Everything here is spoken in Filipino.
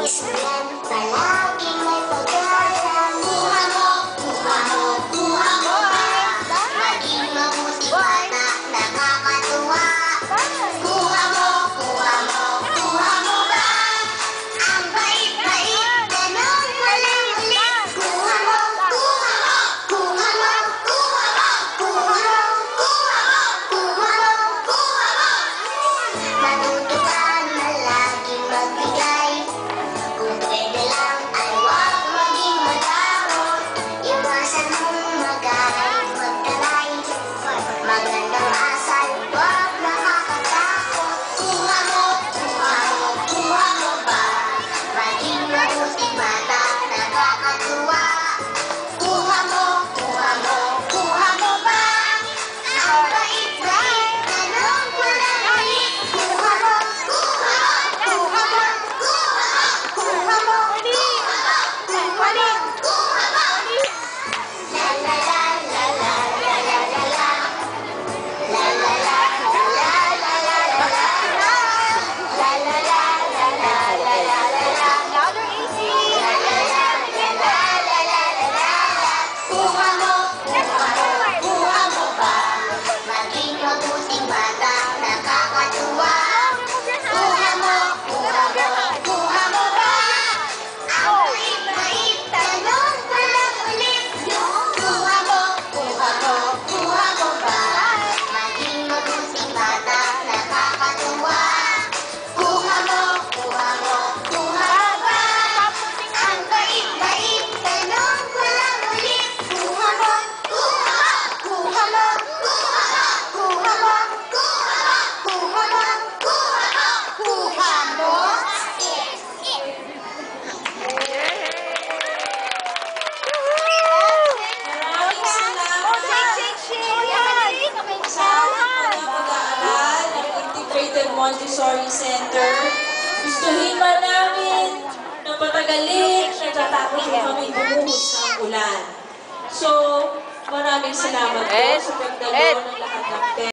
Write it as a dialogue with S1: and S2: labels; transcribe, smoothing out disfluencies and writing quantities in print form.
S1: Isulan, palaging may pag-asa. Kuha mo, kuha mo, kuha mo ba? Maging mabuting bata, nakakatuwa. Kuha mo, kuha mo, kuha mo ba? Ang bait-bait, ganun walang ulit. Kuha mo, kuha mo, kuha mo, kuha mo, kuha mo, kuha mo, kuha mo, kuha mo. Matuto ka na laging magbigay. Kung pwede lang ay huwag maging madamot. Iwasan mong magaling, magtalay. Magandang asal, huwag nakakatakot. Kuha mo, kuha mo, kuha mo ba? Maging mabuting bata, nakakatuwa. Kuha mo, kuha mo, kuha mo ba? Ang bait-bait, ganun walang ulit. Kuha mo, kuha mo, kuha mo, kuha mo, kuha mo, kuha mo. La la la la la la la la la. La la la la la la la la la. La la la la la la la la la.
S2: Louder, AC!
S1: La la la la la la la la la. Kuha mo, kuha mo, kuha mo ba? Maging mabuting bata, nakakatuwa. Kuha mo, kuha mo, kuha mo ba? Ang bait-bait, tanong walang ulit. Kuha mo, kuha mo, kuha mo ba? Maging mabuting bata, nakakatuwa. Kuha mo, kuha mo, kuha mo ba? Ang bait-bait, tanong walang ulit. Kuha mo, kuha mo, kuha mo, kuha mo, kuha mo, kuha mo, kuha mo.
S3: Maraming salamat sa pag-aaral ng Integrated Montessori Center. Gustuhin man namin na patagalin, natatakot kami bumuhos ng ulan. So, maraming salamat po sa pagdalo ng lahat ng